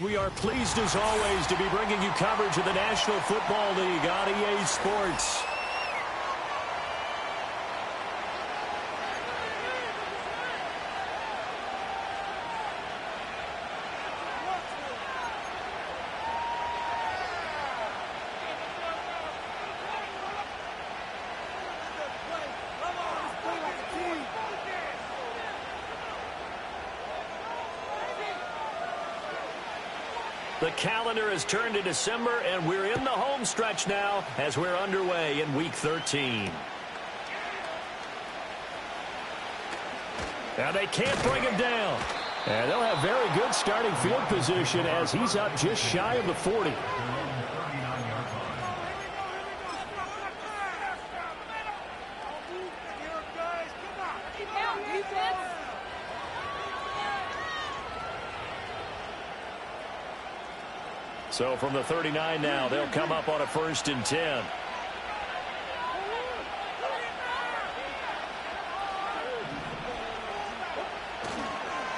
We are pleased, as always, to be bringing you coverage of the National Football League on EA Sports. The calendar has turned to December, and we're in the home stretch now as we're underway in Week 13. Now they can't bring him down. And they'll have very good starting field position as he's up just shy of the 40. So from the 39 now, they'll come up on a 1st and 10.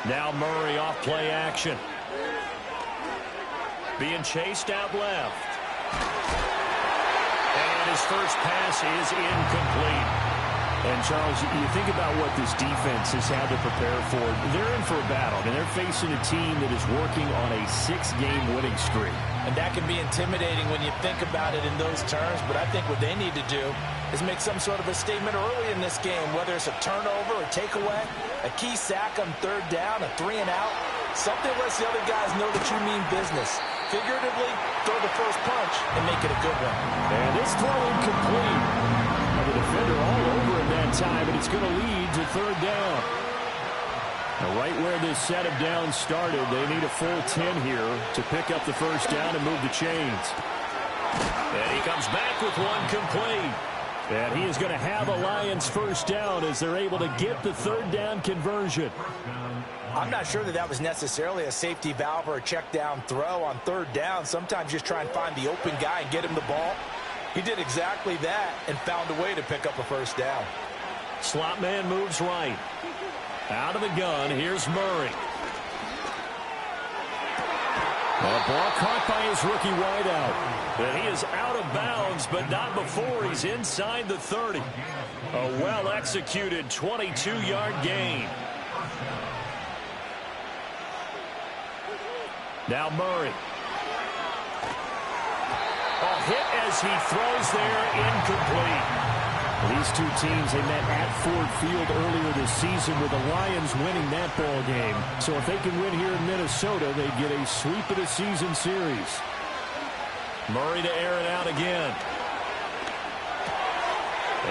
Now Murray off play action. Being chased out left. And his first pass is incomplete. And, Charles, you think about what this defense has had to prepare for. They're in for a battle, and they're facing a team that is working on a 6-game winning streak. And that can be intimidating when you think about it in those terms, but I think what they need to do is make some sort of a statement early in this game, whether it's a turnover or takeaway, a key sack on 3rd down, a 3-and-out, something lets the other guys know that you mean business. Figuratively, throw the first punch and make it a good one. And this throw incomplete. The defender all over him that time, and it's going to lead to 3rd down. Now, right where this set of downs started, they need a full 10 here to pick up the 1st down and move the chains. And he comes back with one complete. And he is going to have a Lions 1st down as they're able to get the 3rd down conversion. I'm not sure that was necessarily a safety valve or a check down throw on 3rd down. Sometimes just try and find the open guy and get him the ball. He did exactly that and found a way to pick up a 1st down. Slot man moves right. Out of the gun, here's Murray. A ball caught by his rookie wideout. And he is out of bounds, but not before he's inside the 30. A well-executed 22-yard gain. Now Murray. A hit as he throws there, incomplete. These two teams, they met at Ford Field earlier this season with the Lions winning that ball game. So if they can win here in Minnesota, they get a sweep of the season series. Murray to air it out again.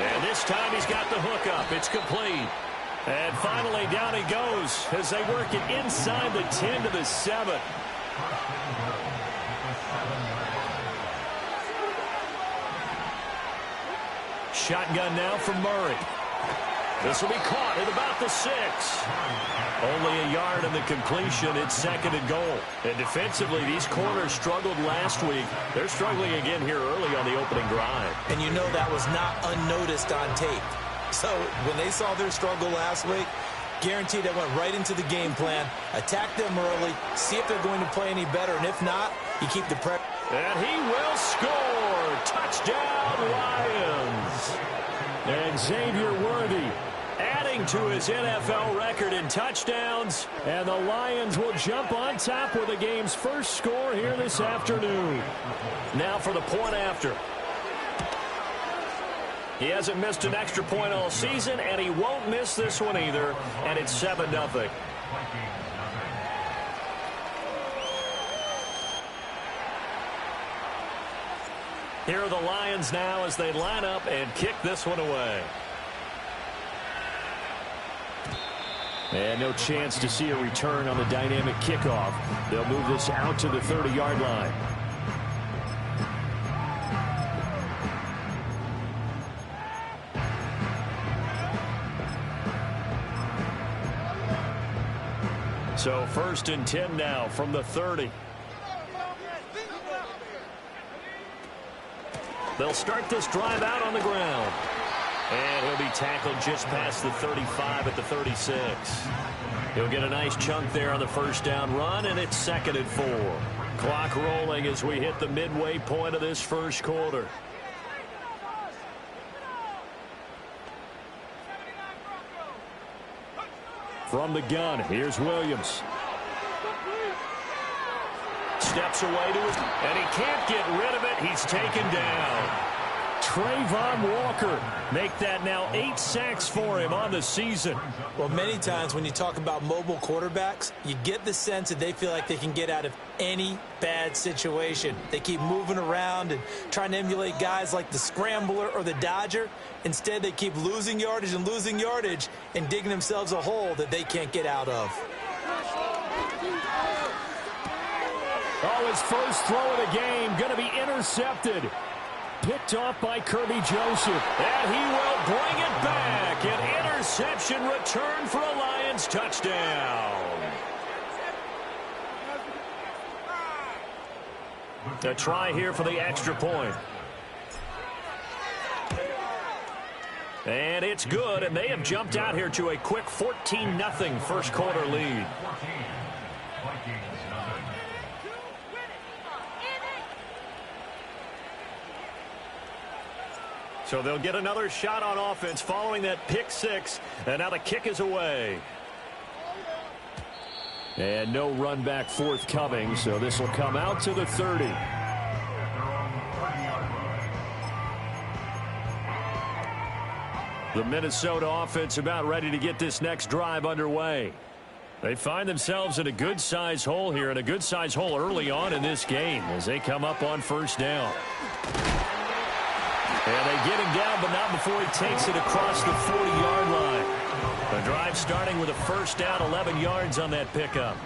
And this time he's got the hook up. It's complete. And finally down he goes as they work it inside the 10 to the 7. Shotgun now from Murray. This will be caught at about the 6. Only a yard on the completion. It's 2nd and goal. And defensively, these corners struggled last week. They're struggling again here early on the opening drive. And you know that was not unnoticed on tape. So when they saw their struggle last week, guaranteed that went right into the game plan. Attack them early, see if they're going to play any better. And if not, you keep the pressure. And he will score. Touchdown, Lions. And Xavier Worthy adding to his NFL record in touchdowns. And the Lions will jump on top with the game's first score here this afternoon. Now for the point after. He hasn't missed an extra point all season, and he won't miss this one either. And it's 7-0. Here are the Lions now as they line up and kick this one away. And no chance to see a return on the dynamic kickoff. They'll move this out to the 30-yard line. So 1st and 10 now from the 30. They'll start this drive out on the ground. And he'll be tackled just past the 35 at the 36. He'll get a nice chunk there on the first down run, and it's 2nd and 4. Clock rolling as we hit the midway point of this first quarter. From the gun, here's Williams. Steps away to it, and he can't get rid of it. He's taken down. Trayvon Walker make that now 8 sacks for him on the season. Well, many times when you talk about mobile quarterbacks, you get the sense that they feel like they can get out of any bad situation. They keep moving around and trying to emulate guys like the Scrambler or the Dodger. Instead, they keep losing yardage and digging themselves a hole that they can't get out of. Oh, his first throw of the game going to be intercepted. Picked off by Kirby Joseph. And he will bring it back. An interception return for a Lions touchdown. A try here for the extra point. And it's good, and they have jumped out here to a quick 14-0 first quarter lead. So they'll get another shot on offense following that pick six. And now the kick is away. And no run back forthcoming, so this will come out to the 30. The Minnesota offense about ready to get this next drive underway. They find themselves in a good-sized hole here, and a good-sized hole early on in this game as they come up on first down. And they get him down, but not before he takes it across the 40-yard line. The drive starting with a first down, 11 yards on that pickup.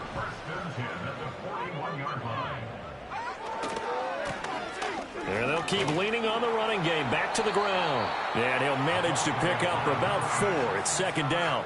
And they'll keep leaning on the running game. Back to the ground. And he'll manage to pick up for about 4. It's second down.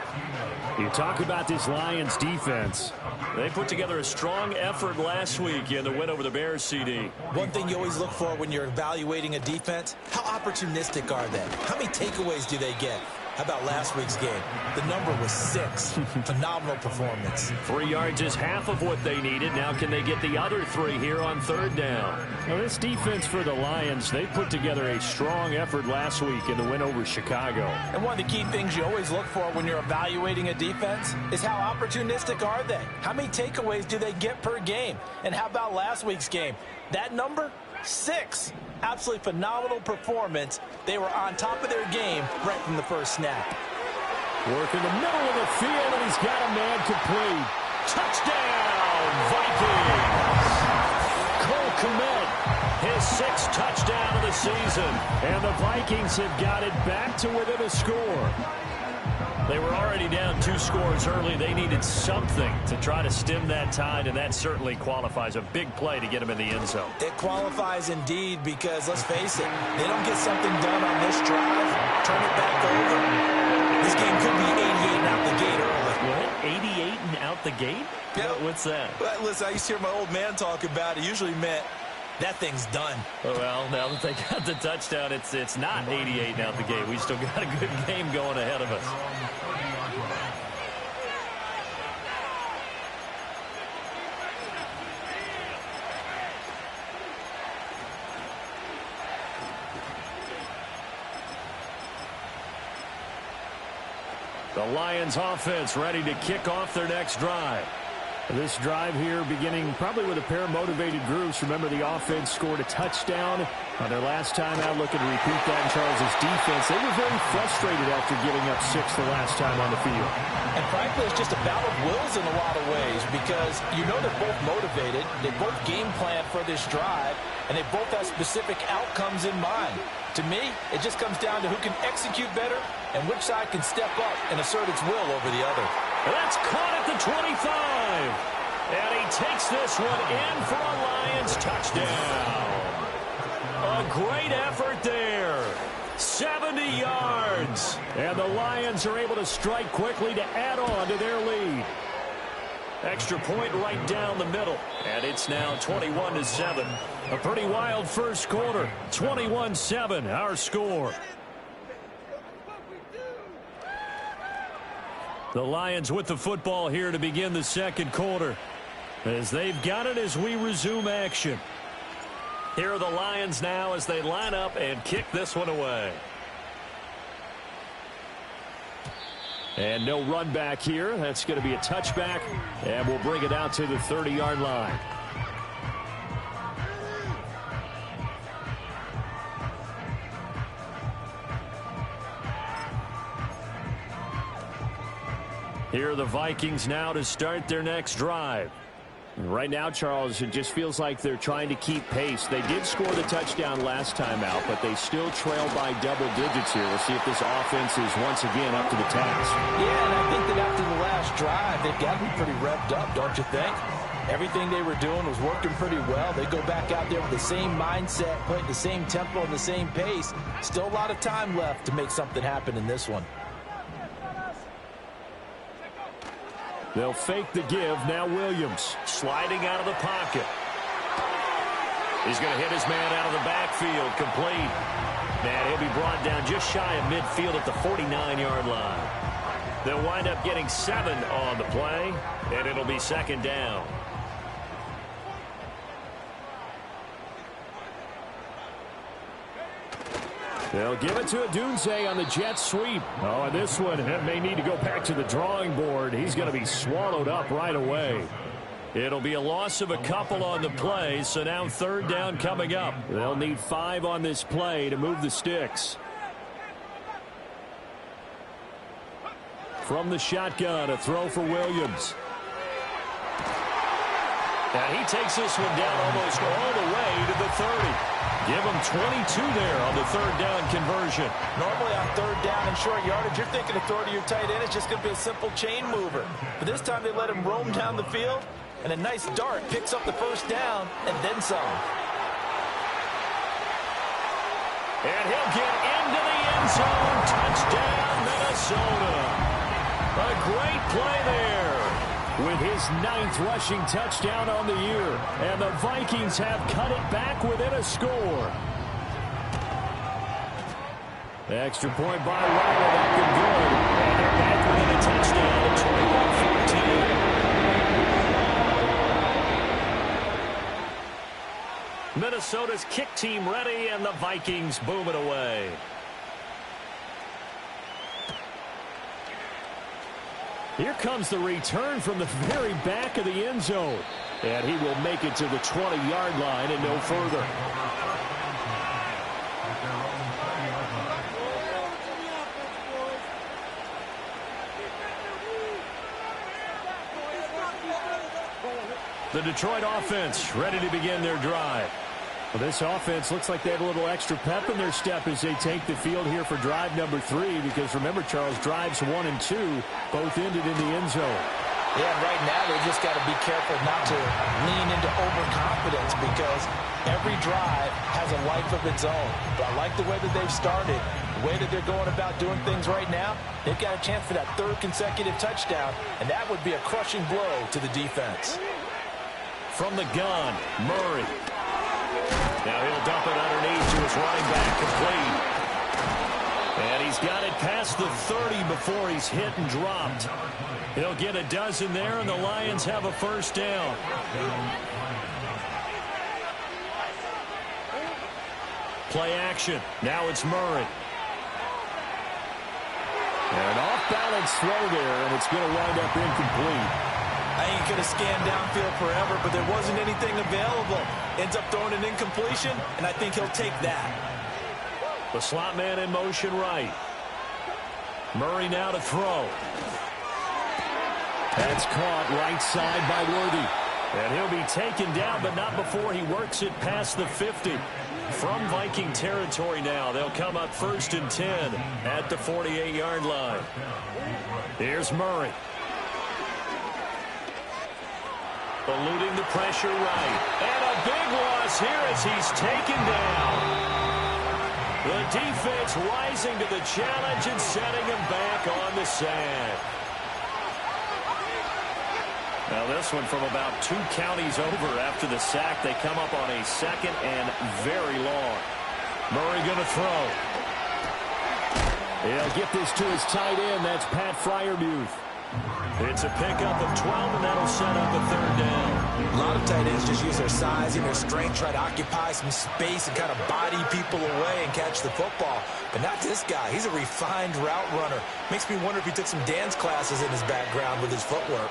You talk about this Lions defense. They put together a strong effort last week in the win over the Bears, CD. One thing you always look for when you're evaluating a defense, how opportunistic are they? How many takeaways do they get? How about last week's game? The number was 6. Phenomenal performance. 3 yards is half of what they needed. Now can they get the other 3 here on third down? Now this defense for the Lions, they put together a strong effort last week in the win over Chicago. And one of the key things you always look for when you're evaluating a defense is how opportunistic are they? How many takeaways do they get per game? And how about last week's game? That number? 6. Absolutely phenomenal performance. They were on top of their game right from the first snap. Work in the middle of the field, and he's got a man complete. Touchdown, Vikings! Cole Kmet, his 6th touchdown of the season. And the Vikings have got it back to within a score. They were already down 2 scores early. They needed something to try to stem that tide, and that certainly qualifies. A big play to get them in the end zone. It qualifies indeed because, let's face it, they don't get something done on this drive, turn it back over. This game could be 88 and out the gate early. What? 88 and out the gate? Yeah. What's that? Well, listen, I used to hear my old man talk about it. Usually meant that thing's done. Well, now that they got the touchdown, it's not 88 and out the gate. We still got a good game going ahead of us. The Lions offense ready to kick off their next drive. This drive here beginning probably with a pair of motivated groups. Remember, the offense scored a touchdown on their last time out, looking to repeat that in Charles' defense. They were very frustrated after giving up 6 the last time on the field. And frankly, it's just a battle of wills in a lot of ways because you know they're both motivated. They both game plan for this drive, and they both have specific outcomes in mind. To me, it just comes down to who can execute better and which side can step up and assert its will over the other. That's caught at the 25. And he takes this one in for a Lions touchdown. A great effort there. 70 yards. And the Lions are able to strike quickly to add on to their lead. Extra point right down the middle. And it's now 21-7. A pretty wild first quarter. 21-7, our score. The Lions with the football here to begin the second quarter, as they've got it as we resume action. Here are the Lions now as they line up and kick this one away. And no run back here. That's going to be a touchback, and we'll bring it out to the 30-yard line. Here are the Vikings now to start their next drive. And right now, Charles, it just feels like they're trying to keep pace. They did score the touchdown last time out, but they still trail by double digits here. We'll see if this offense is once again up to the task. Yeah, and I think that after the last drive, they've got to be pretty revved up, don't you think? Everything they were doing was working pretty well. They go back out there with the same mindset, playing the same tempo and the same pace. Still a lot of time left to make something happen in this one. They'll fake the give. Now Williams sliding out of the pocket. He's going to hit his man out of the backfield. Complete. And he'll be brought down just shy of midfield at the 49-yard line. They'll wind up getting 7 on the play, and it'll be second down. They'll give it to Adunze on the jet sweep. Oh, and this one may need to go back to the drawing board. He's going to be swallowed up right away. It'll be a loss of a couple on the play, so now third down coming up. They'll need 5 on this play to move the sticks. From the shotgun, a throw for Williams. And he takes this one down almost all the way to the 30. Give him 22 there on the third down conversion. Normally on third down and short yardage, you're thinking of throw to your tight end. It's just going to be a simple chain mover. But this time they let him roam down the field, and a nice dart picks up the first down and then some. And he'll get into the end zone. Touchdown, Minnesota. A great play there, with his 9th rushing touchdown on the year. And the Vikings have cut it back within a score. Extra point by Riley, that been good. And they're back within a touchdown, 21-14. Minnesota's kick team ready, and the Vikings boom it away. Here comes the return from the very back of the end zone. And he will make it to the 20-yard line and no further. The Detroit offense ready to begin their drive. Well, this offense looks like they have a little extra pep in their step as they take the field here for drive number 3. Because remember, Charles, drives 1 and 2 both ended in the end zone. Yeah, right now they just got to be careful not to lean into overconfidence because every drive has a life of its own. But I like the way that they've started, the way that they're going about doing things right now. They've got a chance for that 3rd consecutive touchdown, and that would be a crushing blow to the defense. From the gun, Murray. Now he'll dump it underneath to his running back, complete. And he's got it past the 30 before he's hit and dropped. He'll get a dozen there, and the Lions have a first down. Play action. Now it's Murray. And an off-balance throw there, and it's going to wind up incomplete. I ain't going to scan downfield forever, but there wasn't anything available. Ends up throwing an incompletion, and I think he'll take that. The slot man in motion right. Murray now to throw. That's caught right side by Worthy. And he'll be taken down, but not before he works it past the 50. From Viking territory now, they'll come up 1st and 10 at the 48-yard line. Here's Murray. Eluding the pressure right. And a big loss here as he's taken down. The defense rising to the challenge and setting him back on the sand. Now this one from about 2 counties over after the sack. They come up on a 2nd and very long. Murray going to throw. He'll get this to his tight end. That's Pat Freiermuth. It's a pickup of 12, and that'll set up a 3rd down. A lot of tight ends just use their size and their strength, try to occupy some space and kind of body people away and catch the football. But not this guy. He's a refined route runner. Makes me wonder if he took some dance classes in his background with his footwork.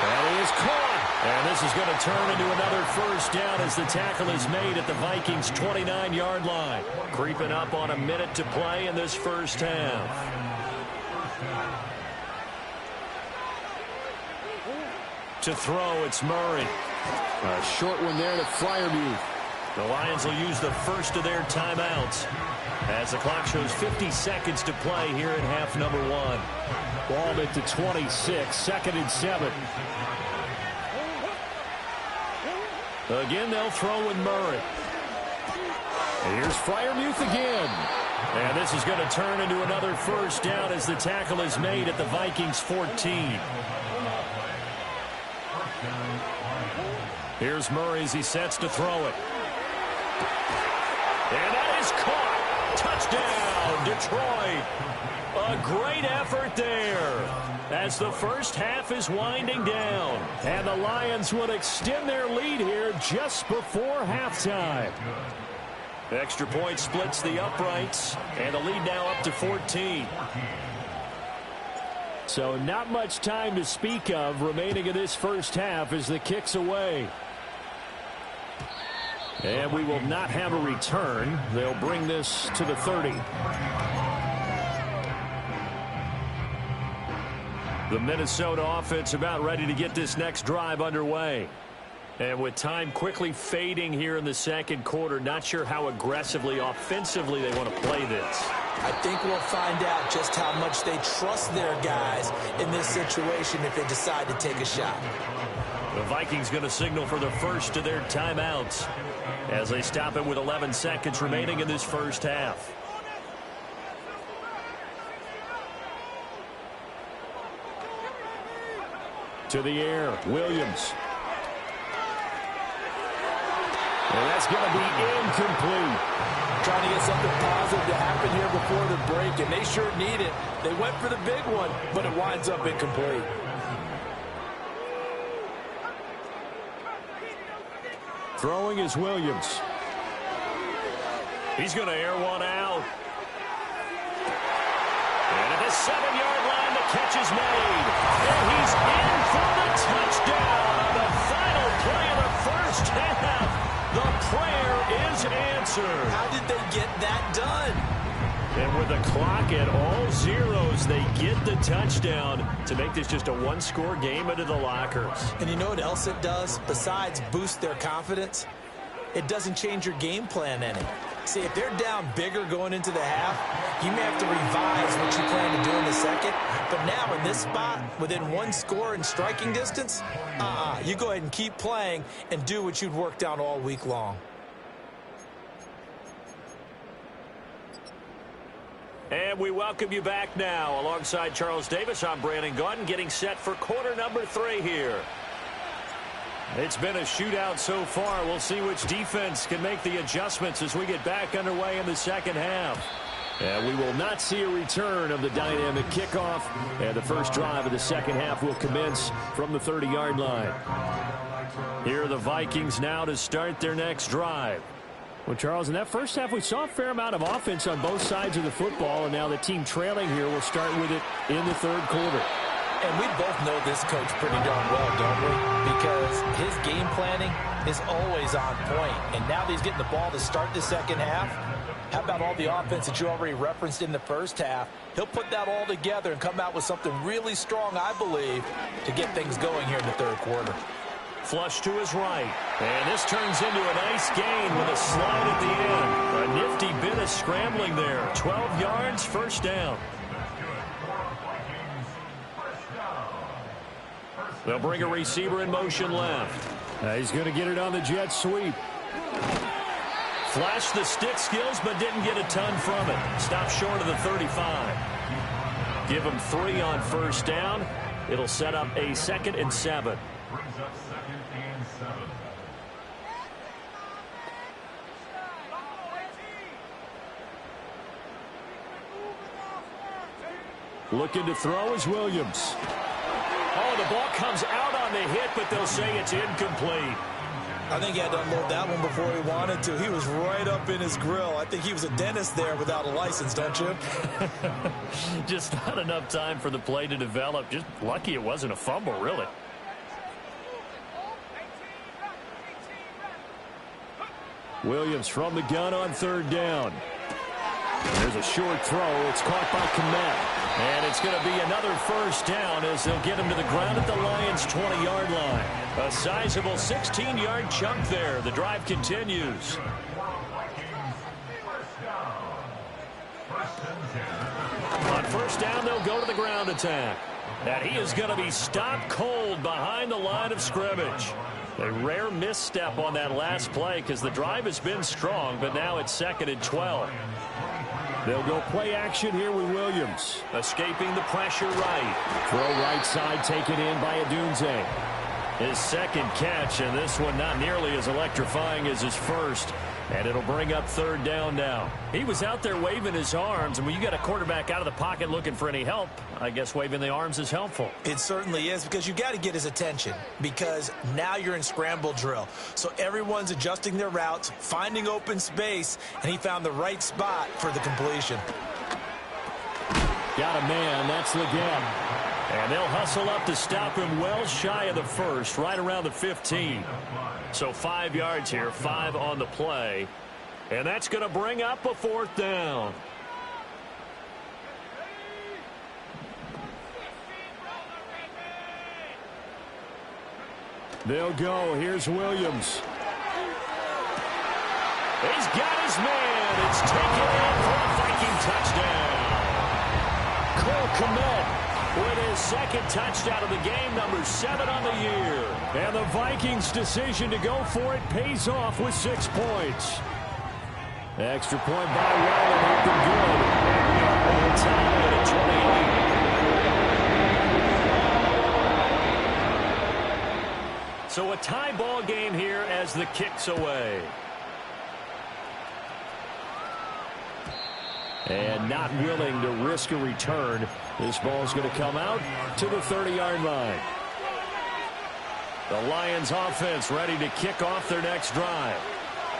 And he is caught. And this is going to turn into another 1st down as the tackle is made at the Vikings' 29-yard line. Creeping up on a minute to play in this first half. To throw, it's Murray. A short one there to Freiermuth. The Lions will use the first of their timeouts as the clock shows 50 seconds to play here in half number 1. Ball at the 26, 2nd and 7. Again, they'll throw with Murray. Here's Freiermuth again. And this is going to turn into another 1st down as the tackle is made at the Vikings' 14. Here's Murray as he sets to throw it. And that is caught. Touchdown, Detroit. A great effort there as the first half is winding down. And the Lions would extend their lead here just before halftime. Extra point splits the uprights, and the lead now up to 14. So not much time to speak of remaining in this first half as the kick's away. And we will not have a return. They'll bring this to the 30. The Minnesota offense about ready to get this next drive underway. And with time quickly fading here in the 2nd quarter, not sure how aggressively, offensively they want to play this. I think we'll find out just how much they trust their guys in this situation if they decide to take a shot. The Vikings going to signal for the first of their timeouts as they stop it with 11 seconds remaining in this first half. To the air, Williams. And that's going to be incomplete. Trying to get something positive to happen here before the break, and they sure need it. They went for the big one, but it winds up incomplete. Throwing is Williams. He's going to air one out. And at the 7-yard line, the catch is made. And he's in for the touchdown on the final play of the first half. The prayer is answered. How did they get that done? And with the clock at all zeros, they get the touchdown to make this just a one-score game into the lockers. And you know what else it does? Besides boost their confidence, it doesn't change your game plan any. See, if they're down bigger going into the half, you may have to revise what you plan to do in the second. But now in this spot, within one score in striking distance, you go ahead and keep playing and do what you'd worked out all week long. And we welcome you back now. Alongside Charles Davis, I'm Brandon Gaudin, getting set for quarter number 3 here. It's been a shootout so far. We'll see which defense can make the adjustments as we get back underway in the second half. And we will not see a return of the dynamic kickoff. And the first drive of the second half will commence from the 30-yard line. Here are the Vikings now to start their next drive. Well, Charles, in that first half, we saw a fair amount of offense on both sides of the football, and now the team trailing here will start with it in the third quarter. And we both know this coach pretty darn well, don't we? Because his game planning is always on point. And now that he's getting the ball to start the second half, how about all the offense that you already referenced in the first half? He'll put that all together and come out with something really strong, I believe, to get things going here in the third quarter. Flush to his right. And this turns into a nice gain with a slide at the end. A nifty bit of scrambling there. 12 yards, first down. They'll bring a receiver in motion left. He's going to get it on the jet sweep. Flashed the stick skills, but didn't get a ton from it. Stopped short of the 35. Give him 3 on first down. It'll set up a 2nd and 7. Looking to throw is Williams. Oh, the ball comes out on the hit, but they'll say it's incomplete. I think he had to unload that one before he wanted to. He was right up in his grill. I think he was a dentist there without a license, don't you? Just not enough time for the play to develop. Just lucky it wasn't a fumble, really. Williams from the gun on 3rd down. There's a short throw. It's caught by Komet. And it's going to be another first down as they'll get him to the ground at the Lions' 20-yard line. A sizable 16-yard chunk there. The drive continues. On first down, they'll go to the ground attack. And he is going to be stopped cold behind the line of scrimmage. A rare misstep on that last play because the drive has been strong, but now it's 2nd and 12. They'll go play action here with Williams. Escaping the pressure right. Throw right side taken in by Adunze. His 2nd catch, and this one not nearly as electrifying as his first. And it'll bring up 3rd down now. He was out there waving his arms, and when you got a quarterback out of the pocket looking for any help, I guess waving the arms is helpful. It certainly is, because you got to get his attention, because now you're in scramble drill. So everyone's adjusting their routes, finding open space, and he found the right spot for the completion. Got a man, that's Leggett. And they'll hustle up to stop him well shy of the first, right around the 15. So 5 yards here, 5 on the play. And that's going to bring up a 4th down. They'll go. Here's Williams. He's got his man. It's taken in for a Viking touchdown. Cole Komet with his 2nd touchdown of the game, number 7 on the year. And the Vikings' decision to go for it pays off with 6 points. Extra point by Ryan, looking good. And tied at 28. So a tie ball game here as the kick's away. And not willing to risk a return. This ball's going to come out to the 30-yard line. The Lions offense ready to kick off their next drive.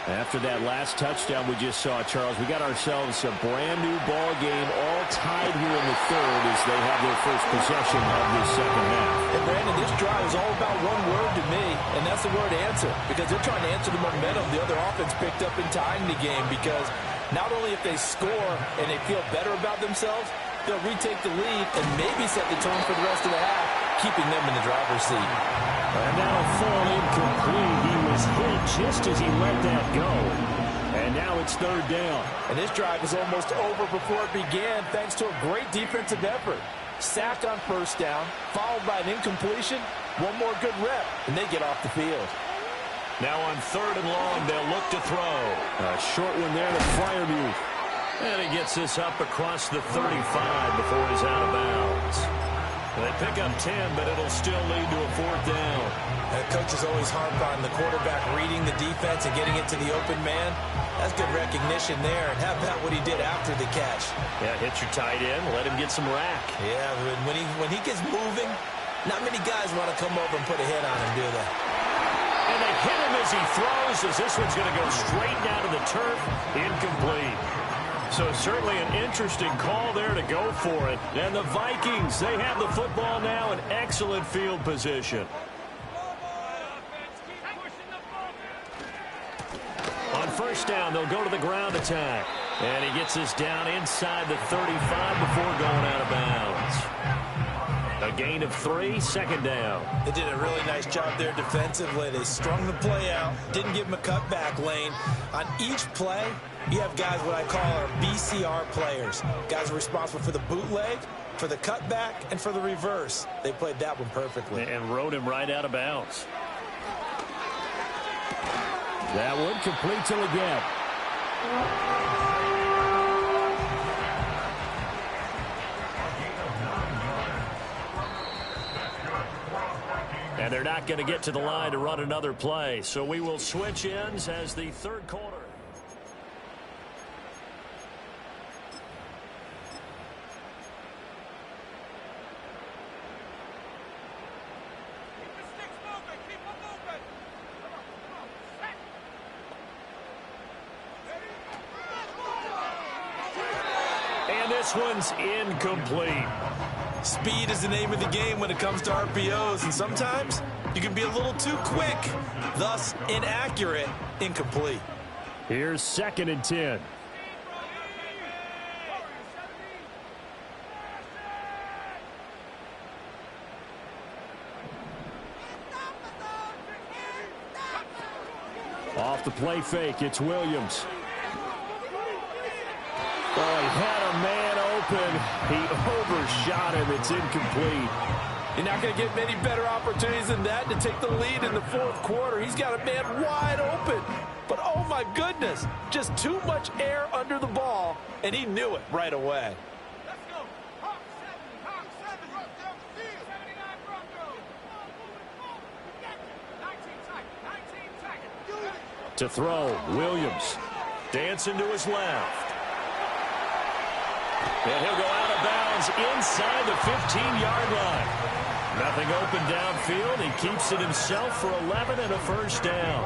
After that last touchdown we just saw, Charles, we got ourselves a brand-new ball game, all tied here in the 3rd as they have their first possession of this 2nd half. And, Brandon, this drive is all about one word to me, and that's the word answer, because they're trying to answer the momentum the other offense picked up in tying the game, because not only if they score and they feel better about themselves, they'll retake the lead and maybe set the tone for the rest of the half, keeping them in the driver's seat. And now a fall incomplete. He was hit just as he let that go. And now it's 3rd down. And this drive is almost over before it began thanks to a great defensive effort. Sack on first down, followed by an incompletion, one more good rep, and they get off the field. Now on 3rd and long, they'll look to throw. A short one there to Freiermuth. And he gets this up across the 35 before he's out of bounds. They pick up 10, but it'll still lead to a 4th down. And coaches always harp on the quarterback reading the defense and getting it to the open man. That's good recognition there. And how about what he did after the catch? Yeah, hit your tight end, let him get some rack. Yeah, when he gets moving, not many guys want to come over and put a hit on him, do they? And they hit him as he throws, as this one's going to go straight down to the turf. Incomplete. So certainly an interesting call there to go for it. And the Vikings, they have the football now in excellent field position. On first down, they'll go to the ground attack. And he gets this down inside the 35 before going out of bounds. A gain of 3, second down. They did a really nice job there defensively. They strung the play out, didn't give him a cutback lane. On each play, you have guys what I call our BCR players. Guys are responsible for the bootleg, for the cutback, and for the reverse. They played that one perfectly. And rode him right out of bounds. That one complete till again. And they're not going to get to the line to run another play. So we will switch ends as the third quarter. And this one's incomplete. Speed is the name of the game when it comes to RPOs, and sometimes you can be a little too quick, thus inaccurate, incomplete. Here's 2nd and 10. Off the play fake, it's Williams. Oh, he had a man open. He overshot him. It's incomplete. You're not going to get many better opportunities than that to take the lead in the fourth quarter. He's got a man wide open. But, oh, my goodness, just too much air under the ball, and he knew it right away. Let's go. Hawk 7, Hawk 7. 79 Broncos. 19 seconds. To throw, Williams. Dancing to his left. And he'll go out of bounds inside the 15-yard line. Nothing open downfield. He keeps it himself for 11 and a first down.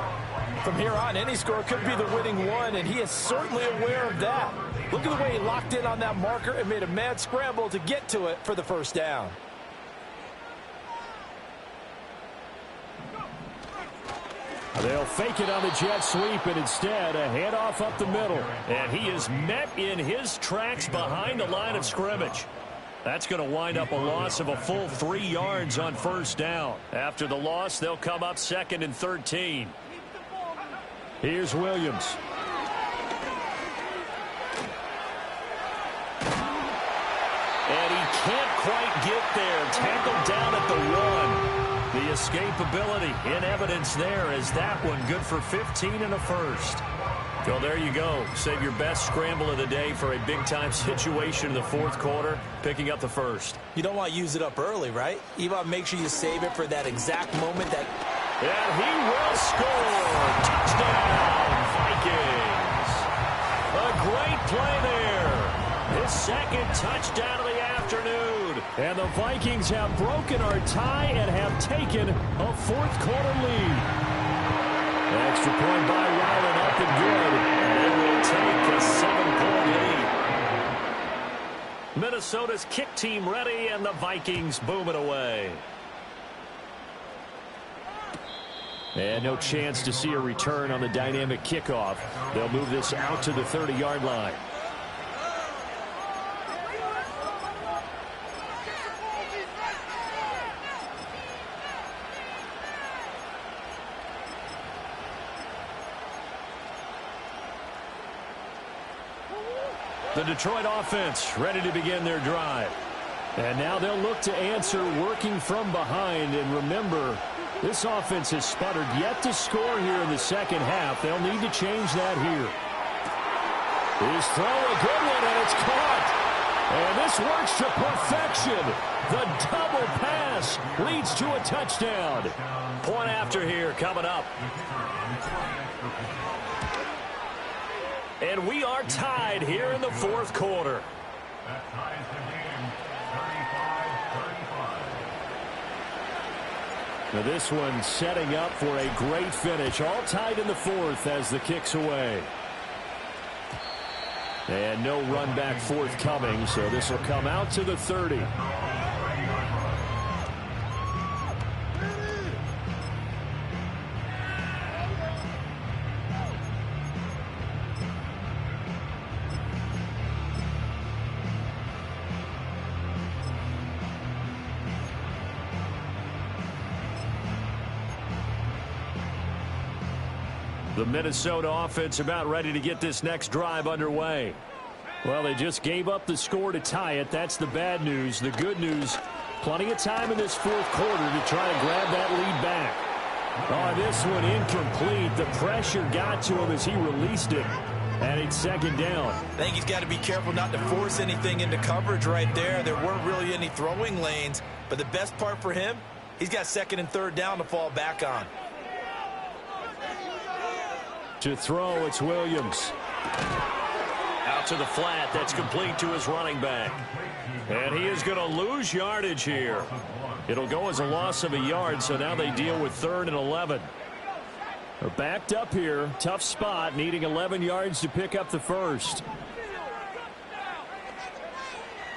From here on, any score could be the winning one, and he is certainly aware of that. Look at the way he locked in on that marker and made a mad scramble to get to it for the first down. They'll fake it on the jet sweep, and instead a handoff up the middle. And he is met in his tracks behind the line of scrimmage. That's going to wind up a loss of a full 3 yards on first down. After the loss, they'll come up 2nd and 13. Here's Williams. And he can't quite get there. Tackled down at the 1. The escapability in evidence there as that one good for 15 and a first. Well, there you go. Save your best scramble of the day for a big-time situation in the fourth quarter, picking up the first. You don't want to use it up early, right? You want to make sure you save it for that exact moment that... And he will score. Touchdown, Vikings. A great play there. His 2nd touchdown of the afternoon. And the Vikings have broken our tie and have taken a fourth quarter lead. Extra point by Ryland up and good. And they will take a 7-point lead. Minnesota's kick team ready, and the Vikings boom it away. And no chance to see a return on the dynamic kickoff. They'll move this out to the 30-yard line. The Detroit offense ready to begin their drive. And now they'll look to answer working from behind. And remember, this offense has sputtered yet to score here in the second half. They'll need to change that here. His throw, a good one, and it's caught. And this works to perfection. The double pass leads to a touchdown. Point after here coming up. And we are tied here in the fourth quarter. Now this one setting up for a great finish. All tied in the fourth as the kick's away. And no run back forthcoming, so this will come out to the 30. The Minnesota offense about ready to get this next drive underway. Well, they just gave up the score to tie it. That's the bad news. The good news, plenty of time in this fourth quarter to try to grab that lead back. Oh, this one incomplete. The pressure got to him as he released it. And it's second down. I think he's got to be careful not to force anything into coverage right there. There weren't really any throwing lanes. But the best part for him, he's got second and third down to fall back on. To throw, it's Williams. Out to the flat. That's complete to his running back. And he is going to lose yardage here. It'll go as a loss of a yard, so now they deal with 3rd and 11. They're backed up here. Tough spot, needing 11 yards to pick up the first.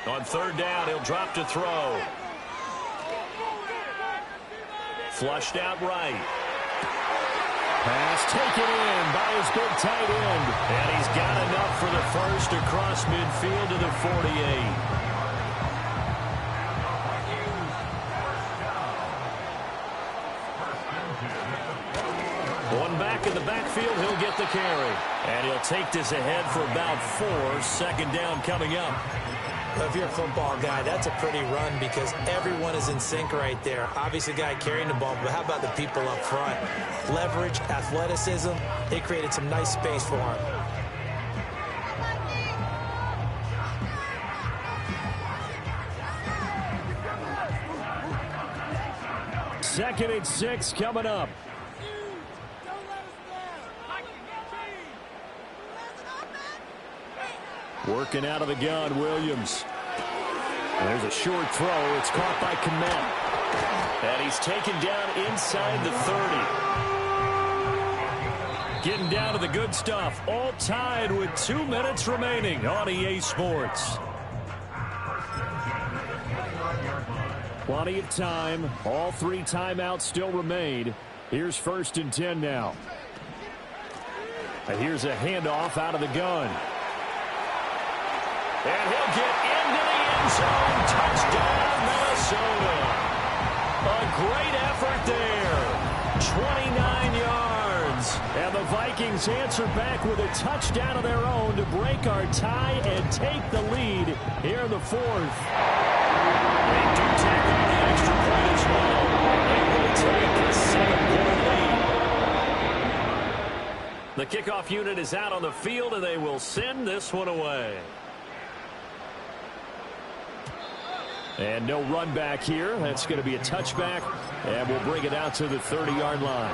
On 3rd down, he'll drop to throw. Flushed out right. Pass taken in by his big tight end. And he's got enough for the first across midfield to the 48. One back in the backfield, he'll get the carry. And he'll take this ahead for about 4. Second down coming up. If you're a football guy, that's a pretty run because everyone is in sync right there. Obviously, the guy carrying the ball, but how about the people up front? Leverage, athleticism, they created some nice space for him. Second and 6 coming up. Working out of the gun, Williams. There's a short throw. It's caught by Komet. And he's taken down inside the 30. Getting down to the good stuff. All tied with 2 minutes remaining on EA Sports. Plenty of time. All 3 timeouts still remain. Here's 1st and 10 now. And here's a handoff out of the gun. And he'll get into the end zone. Touchdown, Minnesota. A great effort there. 29 yards. And the Vikings answer back with a touchdown of their own to break our tie and take the lead here in the 4th. They do take on the extra point as well. They will take a 7-point lead. The kickoff unit is out on the field, and they will send this one away. And no run back here. That's going to be a touchback, and we'll bring it out to the 30-yard line.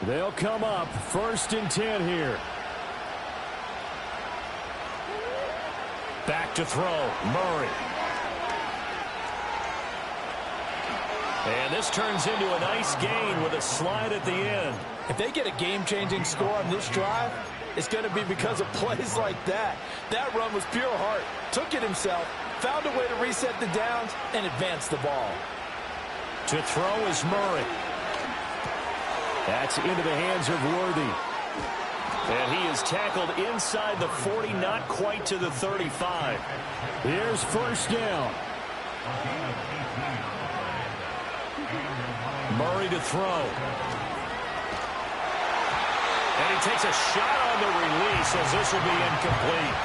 They'll come up 1st and 10 here. Back to throw, Murray. And this turns into a nice gain with a slide at the end. If they get a game-changing score on this drive, it's going to be because of plays like that. That run was pure heart. Took it himself, found a way to reset the downs, and advance the ball. To throw is Murray. That's into the hands of Worthy. And he is tackled inside the 40, not quite to the 35. Here's 1st down. Murray to throw. And he takes a shot on the release as this will be incomplete.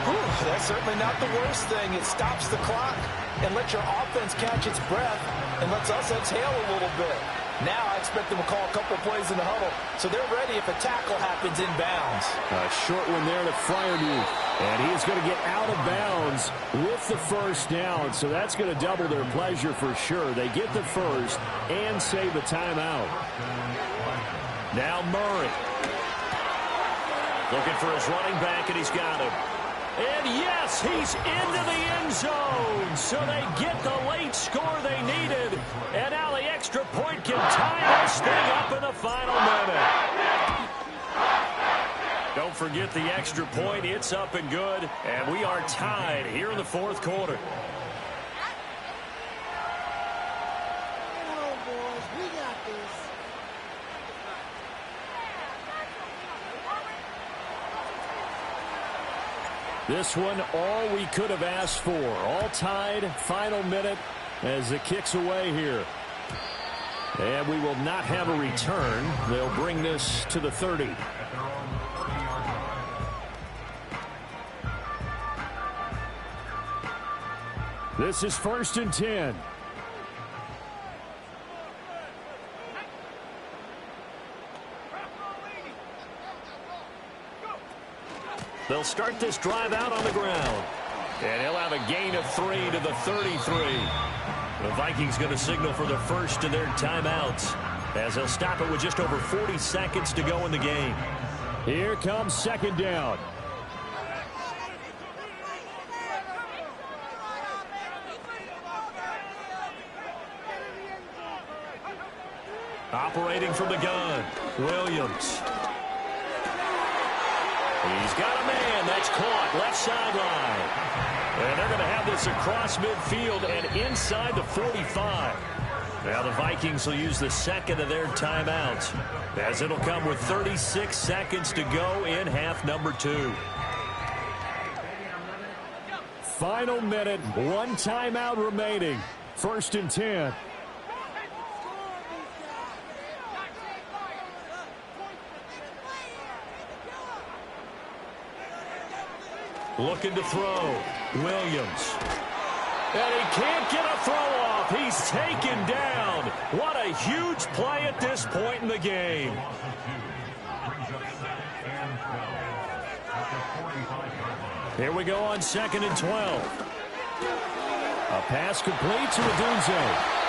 Whew, that's certainly not the worst thing. It stops the clock and lets your offense catch its breath and lets us exhale a little bit. Now I expect them to call a couple plays in the huddle, so they're ready if a tackle happens inbounds. A short one there to Freiermuth, and he's going to get out of bounds with the 1st down, so that's going to double their pleasure for sure. They get the first and save a timeout. Now Murray. Looking for his running back, and he's got him. And yes, he's into the end zone. So they get the late score they needed. And now the extra point can tie this thing up in the final minute. Don't forget the extra point. It's up and good. And we are tied here in the fourth quarter. This one, all we could have asked for. All tied, final minute as it kicks away here. And we will not have a return. They'll bring this to the 30. This is 1st and 10. They'll start this drive out on the ground. And he'll have a gain of 3 to the 33. The Vikings going to signal for the first of their timeouts as they'll stop it with just over 40 seconds to go in the game. Here comes 2nd down. Operating from the gun, Williams. He's got a man. That's caught. Left sideline. And they're going to have this across midfield and inside the 45. Now the Vikings will use the second of their timeouts as it'll come with 36 seconds to go in half number 2. Final minute. 1 timeout remaining. 1st and 10. Looking to throw. Williams. And he can't get a throw off. He's taken down. What a huge play at this point in the game. Here we go on 2nd and 12. A pass complete to Odunze.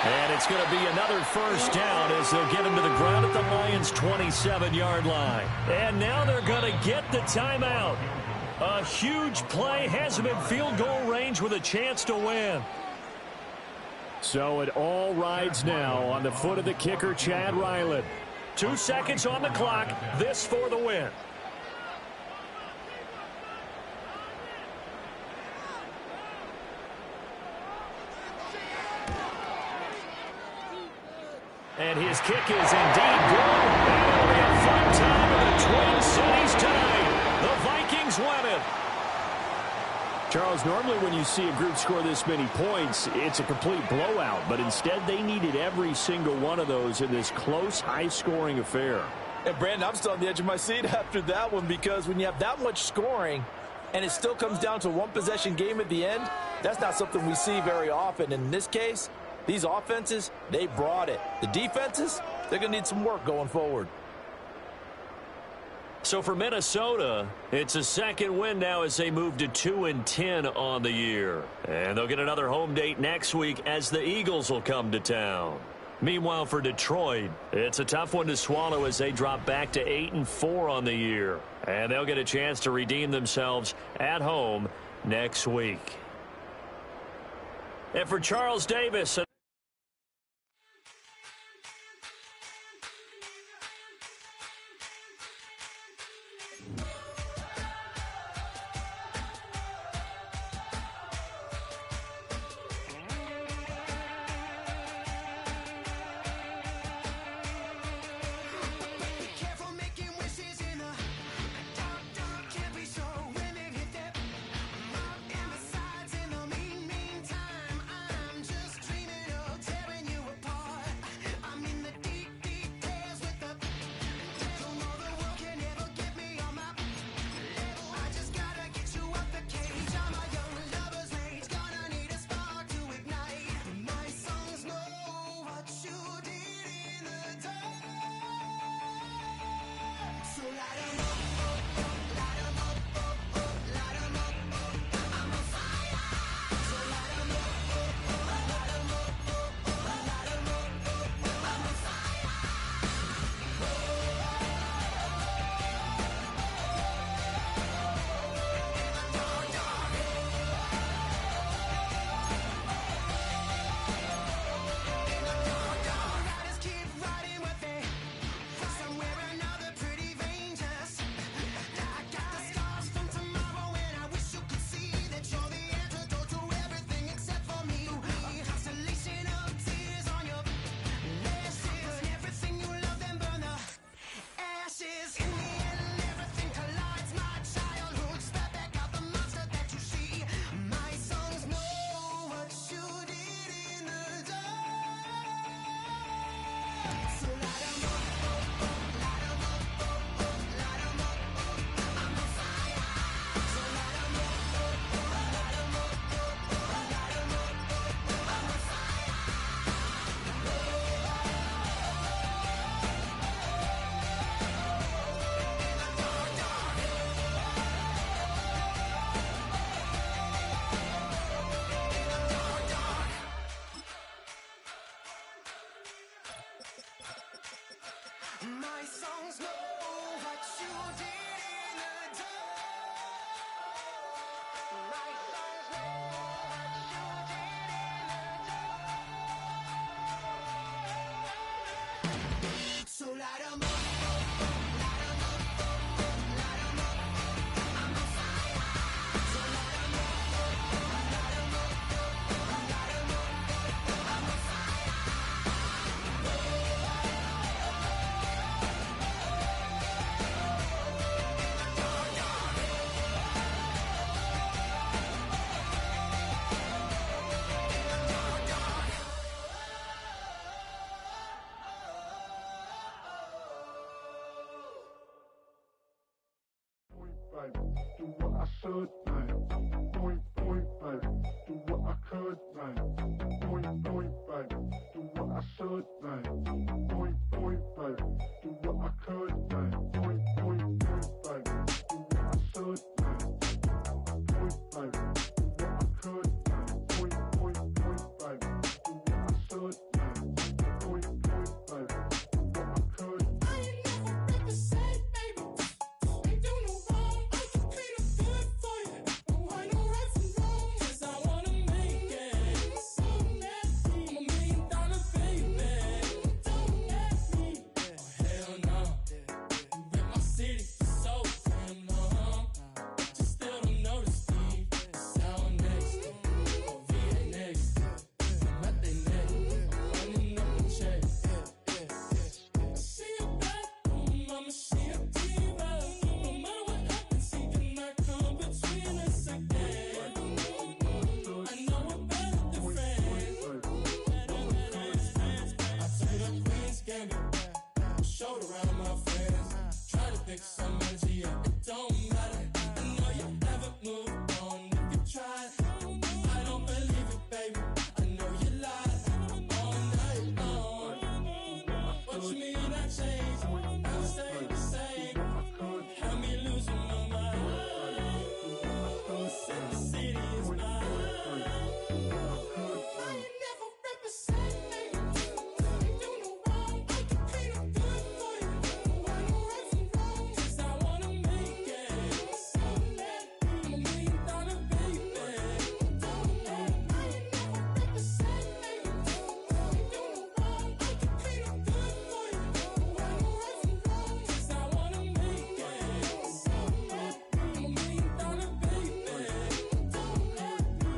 And it's going to be another first down as they'll get him to the ground at the Lions' 27-yard line. And now they're going to get the timeout. A huge play, has him in field goal range with a chance to win. So it all rides now on the foot of the kicker, Chad Ryland. 2 seconds on the clock. This for the win. And his kick is indeed good. And it'll be a fun time in the Twin Cities tonight. The Vikings win it. Charles, normally when you see a group score this many points, it's a complete blowout. But instead, they needed every single one of those in this close, high-scoring affair. And, Brandon, I'm still on the edge of my seat after that one because when you have that much scoring and it still comes down to a one-possession game at the end, that's not something we see very often. In this case, these offenses, they brought it. The defenses, they're going to need some work going forward. So for Minnesota, it's a second win now as they move to 2-10 on the year. And they'll get another home date next week as the Eagles will come to town. Meanwhile, for Detroit, it's a tough one to swallow as they drop back to 8-4 on the year. And they'll get a chance to redeem themselves at home next week. And for Charles Davis... baby. Do what I should, baby. Point, baby. Do what I could, baby. Point, baby. Do what I should, baby. Point, baby. Do what I could, baby. Point, baby. Do what I should, baby. Point, baby. Do what I could, baby. Point, baby. Do what I should, baby. Point, baby. Do what I could. I ain't never represent, baby. Ain't do no wrong. I can clean up good for you. Oh, I know right from wrong. 'Cause I wanna make it. So nasty. I'm $1 million baby. Don't let me. Oh, hell no. You rip my city so damn long. But you still don't notice me. Sound next. Or VA next. I'm at their neck. I'm running up the check. She a bad woman, mama, she a diva. No matter what happens, she cannot come between us again. I know we're better than friends. Better than ex-friends. I took the Queen's Gambit. Showed around my friends. Tried to pick some energy up. It don't matter. I know you haven't moved on. If you tried, I don't believe it, baby. I know you lied all night long. What you mean I changed? I stay the same. Had me losing my mind. Said the city is mine. I ain't never represent, baby. Ain't do no wrong. I can clean up good for you. I know right from wrong. 'Cause I wanna make it. So let me. I'm $1 million baby. Don't let me. I ain't never represent, baby. Ain't do no wrong. I can clean up good for you. I know right from wrong. 'Cause I wanna make it. So let me. I'm $1 million baby. Don't let me.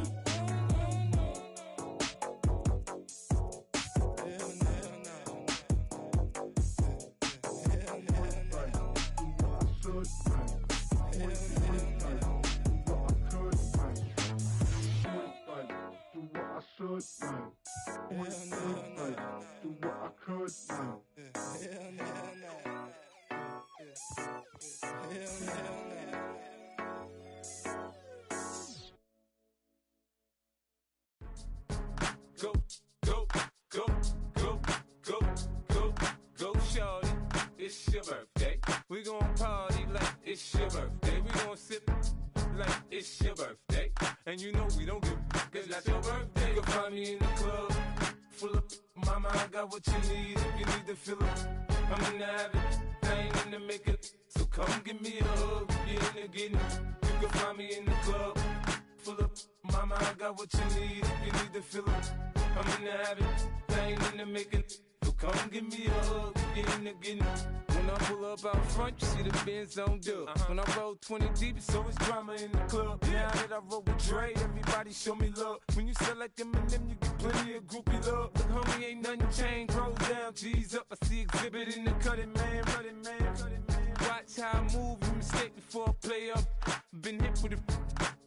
Go, go, go, go, go, go, go, shorty. It's your birthday. We gon' party like it's your birthday. We gon' sip like it's your birthday. And you know we don't give cause that's your birthday. You can find me in the club, full of mama, I got what you need. If you need to fill up, I'm in the habit, I ain't in the making. So come give me a hug, you're in the getting. You can find me in the club, full of mama, I got what you need. If you need to fill up, I'm in the habit, I ain't in the making. So come give me a hug, you're in the getting. When I pull up out front, you see the Benz on dub. When I roll 20 deep, it's always drama in the club. Now that I roll with Dre, everybody show me love. When you sell like Eminem, you get plenty of groupie love. Look, homie, ain't nothing changed. Rolls down, G's up. I see exhibit in the cutting, man. Running, man. Watch how I move, you mistake before I play up. Been hit with a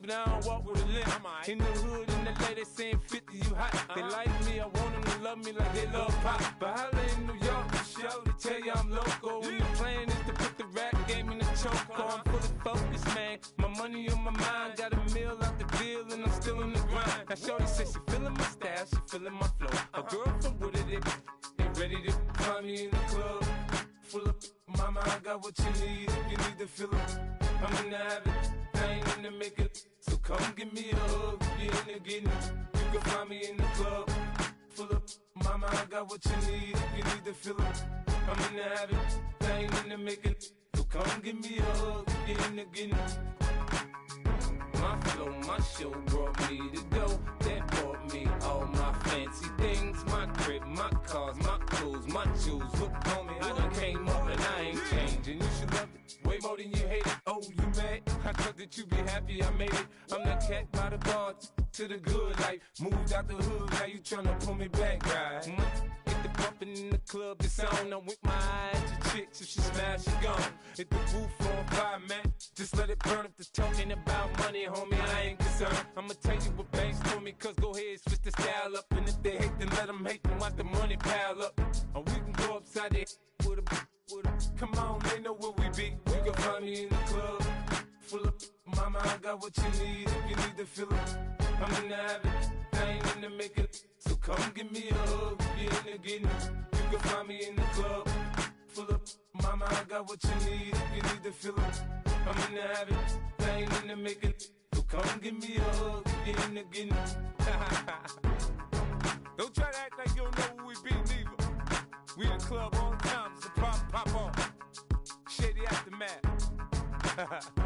but I don't walk with a limp. In the hood, in the LA, they saying 50, you hot. They like me, I want them to love me like they love pop. But holla in New York, the show, they tell you I'm local. And the plan is to put the rap game in the choke. I'm fully focused, man. My money on my mind, got a meal out the deal, and I'm still in the grind. Now shorty says she feeling my style, she feeling my flow. A girl from Wooded, they ready to find me in the club. Full of mama, I got what you need. If you need to fill up, I'm in the habit, I ain't in the making. So come give me a hug, you're in the getting. You can find me in the club, full of mama, I got what you need. If you need to fill up, I'm in the habit, I ain't in the making. So come give me a hug, you're in the getting. My flow, my show brought me to go. That brought me all my fancy things. My crib, my cars, my clothes, my jewels. Look, homie, I done came up and I ain't changing. You should love it way more than you hate it. Oh, you mad? I thought that you be happy I made it. I'm that cat by the bar to the good life. Moved out the hood, now you tryna pull me back, right? Get the bumpin' in the club, it's on. I'm with my eyes to chicks, if she smash, she gone. Hit the roof on fire, man. Just let it burn if the talking about money, homie, I ain't concerned. I'ma tell you what banks told me, cause go ahead, switch the style up. And if they hate, then let them hate, then watch the money pile up. Or we can go upside their with a, come on, they know where we be. You can find me in the club, Mama, I got what you need if you need to feel it. I'm in the habit, I ain't in the making. So come give me a hug, if you're in the getting. You can find me in the club, full of. Mama, I got what you need if you need to feel it. I'm in the habit, I ain't in the making. So come give me a hug, if you're in the getting. Don't try to act like you don't know who we be, neither. We in the club all the time, it's a problem, pop on. Shady Aftermath.